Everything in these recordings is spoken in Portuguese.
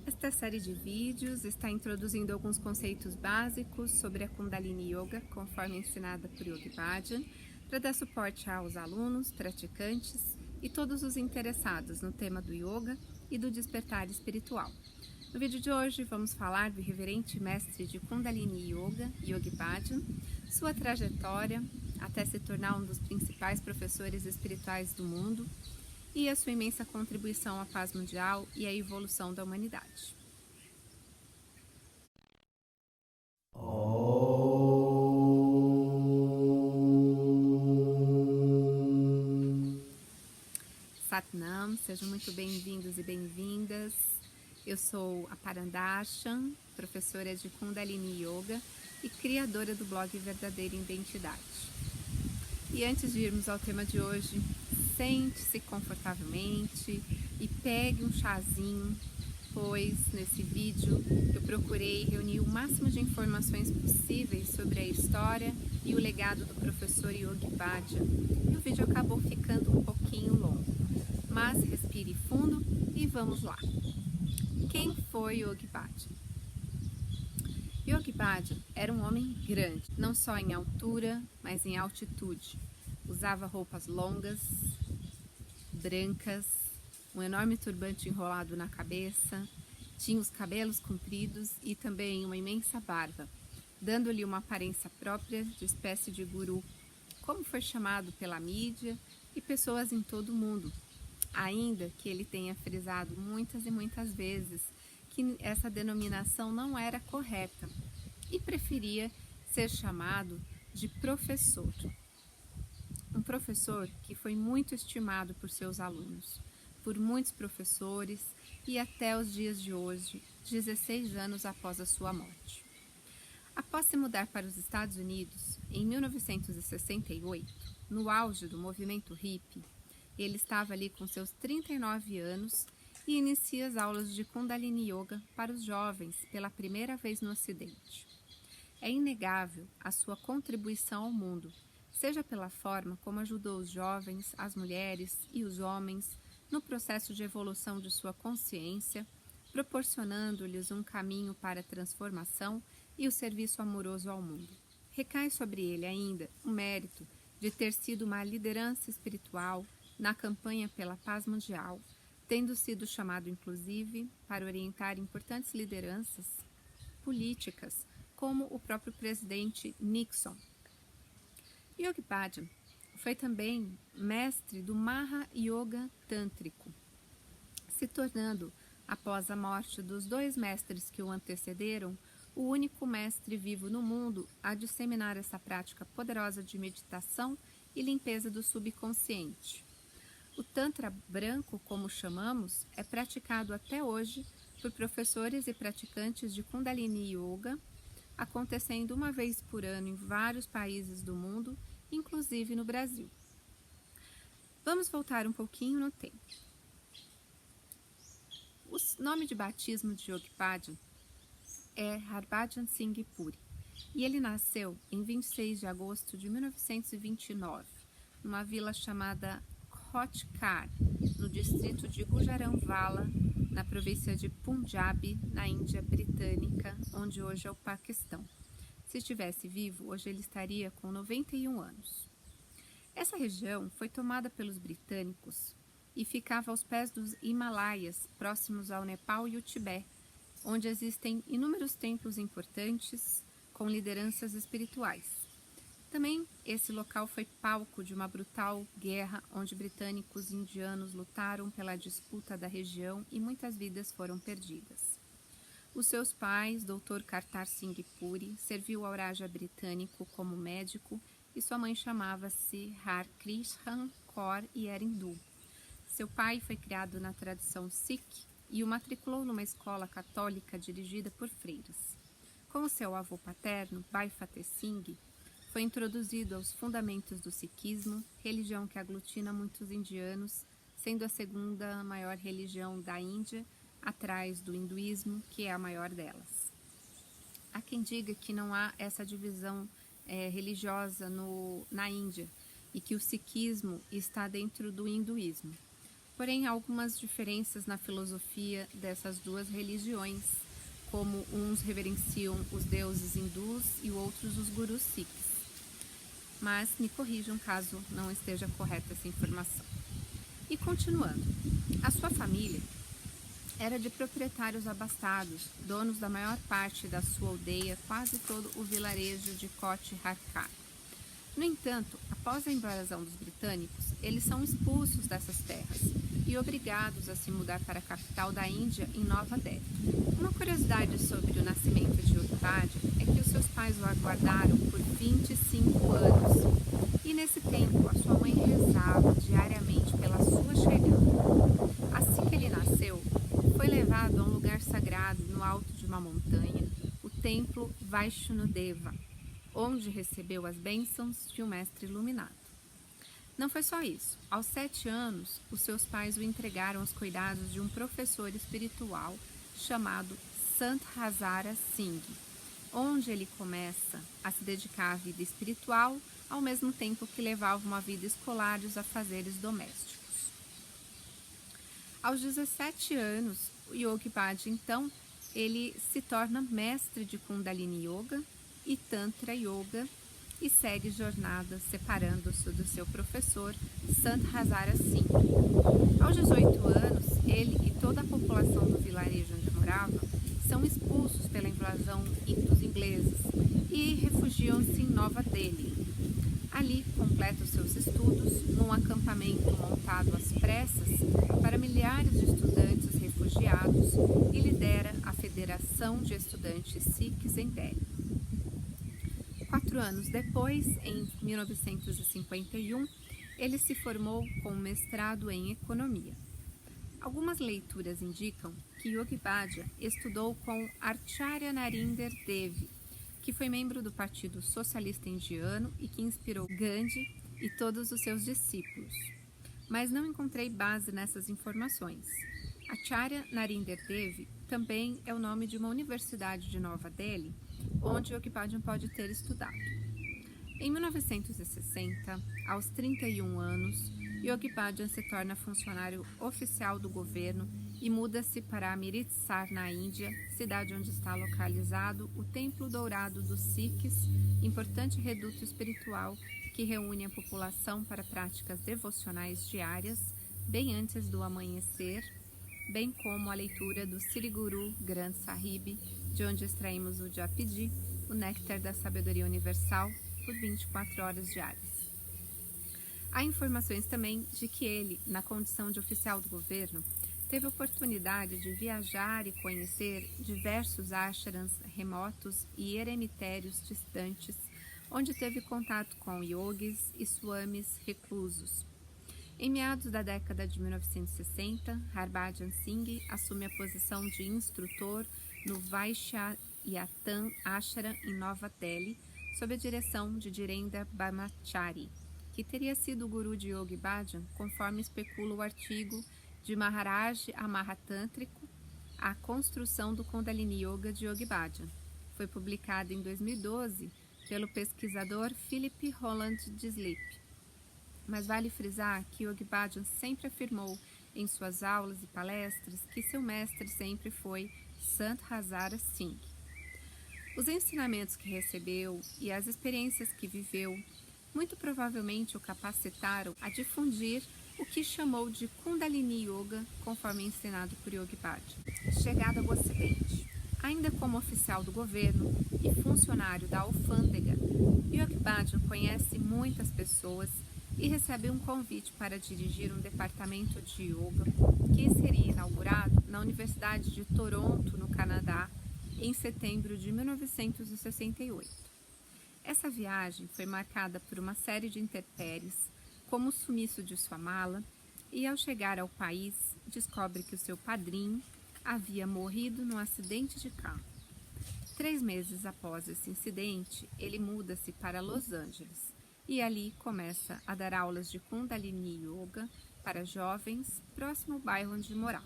Esta série de vídeos está introduzindo alguns conceitos básicos sobre a Kundalini Yoga, conforme ensinada por Yogi Bhajan, para dar suporte aos alunos, praticantes e todos os interessados no tema do yoga e do despertar espiritual. No vídeo de hoje vamos falar do reverente mestre de Kundalini Yoga, Yogi Bhajan, sua trajetória até se tornar um dos principais professores espirituais do mundo e a sua imensa contribuição à paz mundial e à evolução da humanidade. Satnam, sejam muito bem-vindos e bem-vindas. Eu sou a Parandashan, professora de Kundalini Yoga e criadora do blog Verdadeira Identidade. E antes de irmos ao tema de hoje, sente-se confortavelmente e pegue um chazinho, pois nesse vídeo eu procurei reunir o máximo de informações possíveis sobre a história e o legado do professor Yogi Bhajan. E o vídeo acabou ficando um pouquinho longo, mas respire fundo e vamos lá. Quem foi Yogi Bhajan? Yogi Bhajan era um homem grande, não só em altura, mas em altitude. Usava roupas longas, brancas, um enorme turbante enrolado na cabeça, tinha os cabelos compridos e também uma imensa barba, dando-lhe uma aparência própria de espécie de guru, como foi chamado pela mídia e pessoas em todo o mundo, ainda que ele tenha frisado muitas e muitas vezes que essa denominação não era correta e preferia ser chamado de professor. Um professor que foi muito estimado por seus alunos, por muitos professores e até os dias de hoje, 16 anos após a sua morte. Após se mudar para os Estados Unidos, em 1968, no auge do movimento hippie, ele estava ali com seus 39 anos e inicia as aulas de Kundalini Yoga para os jovens pela primeira vez no Ocidente. É inegável a sua contribuição ao mundo, seja pela forma como ajudou os jovens, as mulheres e os homens no processo de evolução de sua consciência, proporcionando-lhes um caminho para a transformação e o serviço amoroso ao mundo. Recai sobre ele ainda o mérito de ter sido uma liderança espiritual na campanha pela paz mundial, tendo sido chamado inclusive para orientar importantes lideranças políticas, como o próprio presidente Nixon. Yogi Bhajan foi também mestre do Maha Yoga Tântrico, se tornando, após a morte dos dois mestres que o antecederam, o único mestre vivo no mundo a disseminar essa prática poderosa de meditação e limpeza do subconsciente. O Tantra branco, como chamamos, é praticado até hoje por professores e praticantes de Kundalini Yoga, acontecendo uma vez por ano em vários países do mundo, inclusive no Brasil. Vamos voltar um pouquinho no tempo. O nome de batismo de Yogi Bhajan é Harbhajan Singh Puri e ele nasceu em 26 de agosto de 1929, numa vila chamada Kothkar, no distrito de Gujaranwala, na província de Punjab, na Índia Britânica, onde hoje é o Paquistão. Se estivesse vivo, hoje ele estaria com 91 anos. Essa região foi tomada pelos britânicos e ficava aos pés dos Himalaias, próximos ao Nepal e o Tibete, onde existem inúmeros templos importantes com lideranças espirituais. Também esse local foi palco de uma brutal guerra onde britânicos e indianos lutaram pela disputa da região e muitas vidas foram perdidas. Os seus pais, Dr. Kartar Singh Puri, serviu ao Raja britânico como médico e sua mãe chamava-se Har Krishan Kaur e era hindu. Seu pai foi criado na tradição Sikh e o matriculou numa escola católica dirigida por freiras. Como seu avô paterno, Bhai Fateh Singh, foi introduzido aos fundamentos do sikhismo, religião que aglutina muitos indianos, sendo a segunda maior religião da Índia, atrás do hinduísmo, que é a maior delas. Há quem diga que não há essa divisão religiosa na Índia e que o sikhismo está dentro do hinduísmo. porém há algumas diferenças na filosofia dessas duas religiões, como uns reverenciam os deuses hindus e outros os gurus sikhs. Mas me corrijam caso não esteja correta essa informação. E continuando, a sua família era de proprietários abastados, donos da maior parte da sua aldeia, quase todo o vilarejo de Koti Harkar. No entanto, após a invasão dos britânicos, eles são expulsos dessas terras e obrigados a se mudar para a capital da Índia, em Nova Delhi. Uma curiosidade sobre o nascimento de Yogi Bhajan é que os seus pais o aguardaram por 25 anos e nesse tempo a sua mãe rezava diariamente pela sua chegada. Assim que ele nasceu, foi levado a um lugar sagrado no alto de uma montanha, o templo Vaishnudeva, onde recebeu as bênçãos de um mestre iluminado. Não foi só isso. Aos 7 anos, os seus pais o entregaram aos cuidados de um professor espiritual chamado Sant Hazara Singh, onde ele começa a se dedicar à vida espiritual, ao mesmo tempo que levava uma vida escolar e os afazeres domésticos. Aos 17 anos, o Yogi Bhajan, então, ele se torna mestre de Kundalini Yoga e Tantra Yoga e segue jornada separando-se do seu professor, Sant Hazara Singh. Aos 18 anos, ele e toda a população do vilarejo onde morava são expulsos pela invasão dos ingleses e refugiam-se em Nova Delhi. Ali completa os seus estudos num acampamento montado às pressas para milhares de estudantes refugiados e lidera a Federação de Estudantes Sikhs em Delhi. 4 anos depois, em 1951, ele se formou com mestrado em Economia. Algumas leituras indicam que Yogi Bhajan estudou com Acharya Narinder Dev, que foi membro do Partido Socialista Indiano e que inspirou Gandhi e todos os seus discípulos. Mas não encontrei base nessas informações. Acharya Narinder Dev também é o nome de uma universidade de Nova Delhi, onde Yogi Bhajan pode ter estudado. Em 1960, aos 31 anos, Yogi Bhajan se torna funcionário oficial do governo e muda-se para Amritsar, na Índia, cidade onde está localizado o Templo Dourado dos Sikhs, importante reduto espiritual que reúne a população para práticas devocionais diárias, bem antes do amanhecer, bem como a leitura do Sri Guru Granth Sahib, de onde extraímos o Japji, o néctar da sabedoria universal, por 24 horas diárias. Há informações também de que ele, na condição de oficial do governo, teve oportunidade de viajar e conhecer diversos ashrams remotos e eremitérios distantes, onde teve contato com yogis e swamis reclusos. Em meados da década de 1960, Harbhajan Singh assume a posição de instrutor no Vaishyayatan Ashram em Nova Delhi, sob a direção de Dhirendra Brahmachari, que teria sido o guru de Yogi Bhajan, conforme especula o artigo de Maharaj Amaratântrico, A Construção do Kundalini Yoga de Yogi Bhajan. Foi publicado em 2012 pelo pesquisador Philip Roland Dislip. Mas vale frisar que Yogi Bhajan sempre afirmou em suas aulas e palestras que seu mestre sempre foi Sant Hazara Singh. Os ensinamentos que recebeu e as experiências que viveu muito provavelmente o capacitaram a difundir o que chamou de Kundalini Yoga, conforme ensinado por Yogi Bhajan. Chegada ao Ocidente. Ainda como oficial do governo e funcionário da alfândega, Yogi Bhajan conhece muitas pessoas e recebe um convite para dirigir um departamento de yoga que seria inaugurado na Universidade de Toronto, no Canadá, em setembro de 1968. Essa viagem foi marcada por uma série de intempéries, como o sumiço de sua mala, e ao chegar ao país, descobre que o seu padrinho havia morrido num acidente de carro. 3 meses após esse incidente, ele muda-se para Los Angeles e ali começa a dar aulas de Kundalini Yoga para jovens, próximo ao bairro onde morava.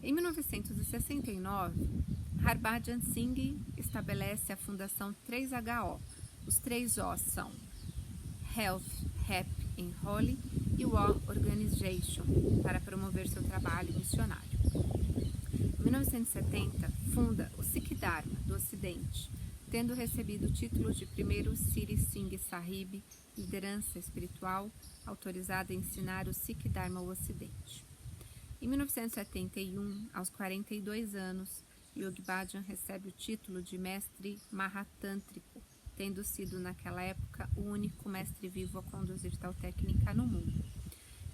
Em 1969, Harbhajan Singh estabelece a Fundação 3HO. Os 3 O são Health, Happy and Holy e o Organization para promover seu trabalho missionário. Em 1970, funda o Sikh Dharma do Ocidente, tendo recebido o título de primeiro Siri Singh Sahib, liderança espiritual autorizada a ensinar o Sikh Dharma ao Ocidente. Em 1971, aos 42 anos, Yogi Bhajan recebe o título de mestre Mahatântrico, tendo sido naquela época o único mestre vivo a conduzir tal técnica no mundo.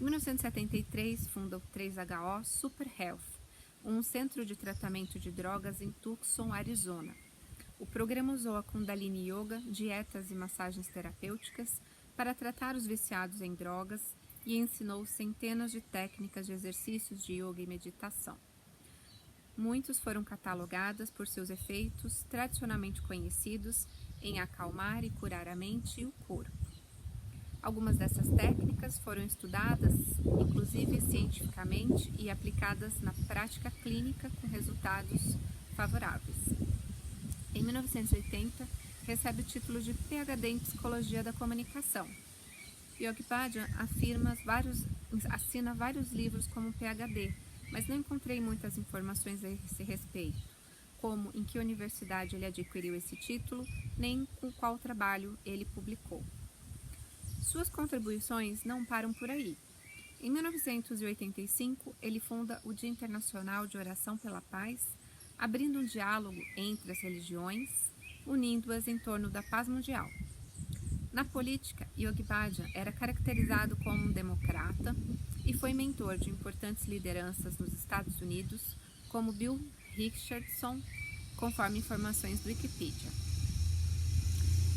Em 1973, funda o 3HO Super Health, um centro de tratamento de drogas em Tucson, Arizona. O programa usou a Kundalini Yoga, dietas e massagens terapêuticas para tratar os viciados em drogas e ensinou centenas de técnicas de exercícios de yoga e meditação. Muitos foram catalogadas por seus efeitos tradicionalmente conhecidos em acalmar e curar a mente e o corpo. Algumas dessas técnicas foram estudadas, inclusive cientificamente, e aplicadas na prática clínica com resultados favoráveis. Em 1980, recebe o título de PhD em Psicologia da Comunicação. Yogi Bhajan assina vários livros como PhD, mas não encontrei muitas informações a esse respeito, como em que universidade ele adquiriu esse título, nem com qual trabalho ele publicou. Suas contribuições não param por aí. Em 1985, ele funda o Dia Internacional de Oração pela Paz, abrindo um diálogo entre as religiões, unindo-as em torno da paz mundial. Na política, Yogi Bhajan era caracterizado como um democrata e foi mentor de importantes lideranças nos Estados Unidos, como Bill Richardson, conforme informações do Wikipedia.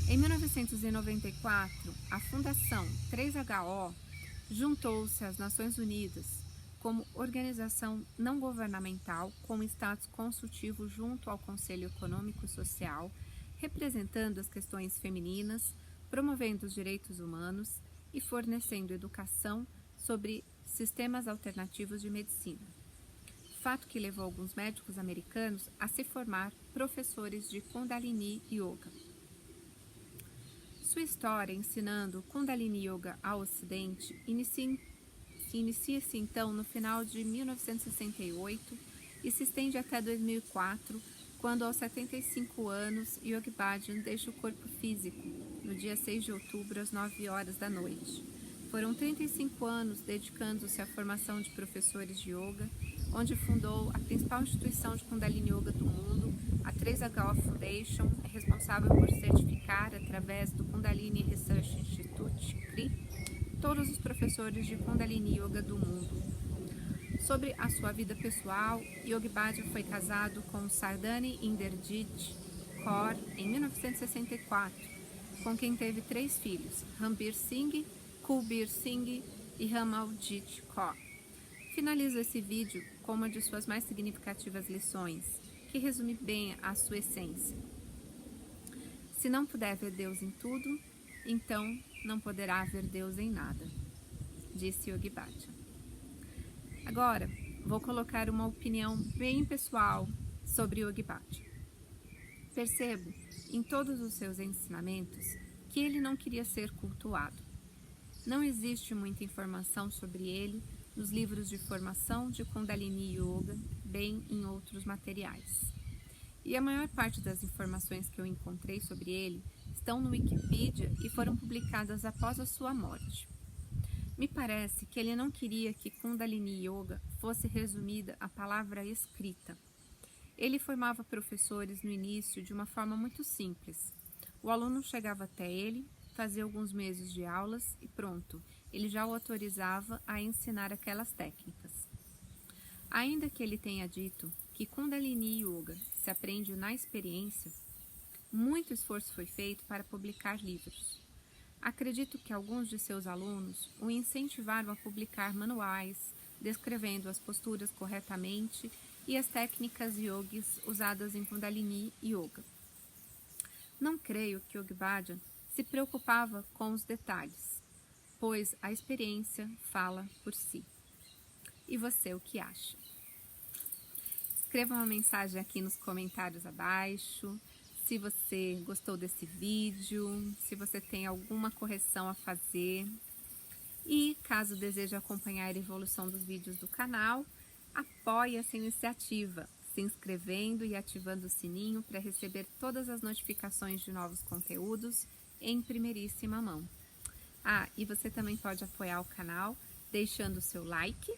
Em 1994, a Fundação 3HO juntou-se às Nações Unidas como organização não governamental com status consultivo junto ao Conselho Econômico e Social, representando as questões femininas, promovendo os direitos humanos e fornecendo educação sobre sistemas alternativos de medicina. Fato que levou alguns médicos americanos a se formar professores de Kundalini Yoga. Sua história ensinando Kundalini Yoga ao Ocidente inicia-se então no final de 1968 e se estende até 2004, quando aos 75 anos Yogi Bhajan deixa o corpo físico, no dia 6 de outubro às 9 horas da noite. Foram 35 anos dedicando-se à formação de professores de yoga, onde fundou a principal instituição de Kundalini Yoga do mundo, a 3HO Foundation, é responsável por certificar, através do Kundalini Research Institute, CRI, todos os professores de Kundalini Yoga do mundo. Sobre a sua vida pessoal, Yogi Bhajan foi casado com Sardani Inderjit Kaur em 1964, com quem teve 3 filhos, Ranbir Singh, Kulbir Singh e Ramaljit Kaur. Finalizo esse vídeo com uma de suas mais significativas lições, que resume bem a sua essência. Se não puder ver Deus em tudo, então não poderá ver Deus em nada, disse Yogi Bhajan. Agora, vou colocar uma opinião bem pessoal sobre Yogi Bhajan. Percebo, em todos os seus ensinamentos, que ele não queria ser cultuado. Não existe muita informação sobre ele nos livros de formação de Kundalini Yoga, bem em outros materiais. E a maior parte das informações que eu encontrei sobre ele estão no Wikipedia e foram publicadas após a sua morte. Me parece que ele não queria que Kundalini Yoga fosse resumida à palavra escrita. Ele formava professores no início de uma forma muito simples. O aluno chegava até ele, fazia alguns meses de aulas e pronto, ele já o autorizava a ensinar aquelas técnicas. Ainda que ele tenha dito que Kundalini Yoga se aprende na experiência, muito esforço foi feito para publicar livros. Acredito que alguns de seus alunos o incentivaram a publicar manuais, descrevendo as posturas corretamente e as técnicas yogis usadas em Kundalini Yoga. Não creio que Yogi Bhajan se preocupava com os detalhes, pois a experiência fala por si. E você, o que acha? Escreva uma mensagem aqui nos comentários abaixo, se você gostou desse vídeo, se você tem alguma correção a fazer. E caso deseje acompanhar a evolução dos vídeos do canal, apoie essa iniciativa, se inscrevendo e ativando o sininho para receber todas as notificações de novos conteúdos em primeiríssima mão. E você também pode apoiar o canal deixando o seu like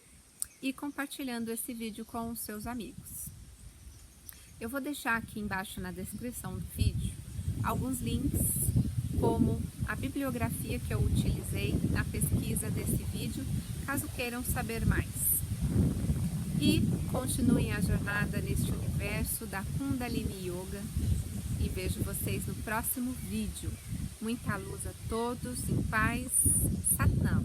e compartilhando esse vídeo com os seus amigos. Eu vou deixar aqui embaixo na descrição do vídeo alguns links, como a bibliografia que eu utilizei na pesquisa desse vídeo, caso queiram saber mais. E continuem a jornada neste universo da Kundalini Yoga e vejo vocês no próximo vídeo. Muita luz a todos, em paz, Satnam.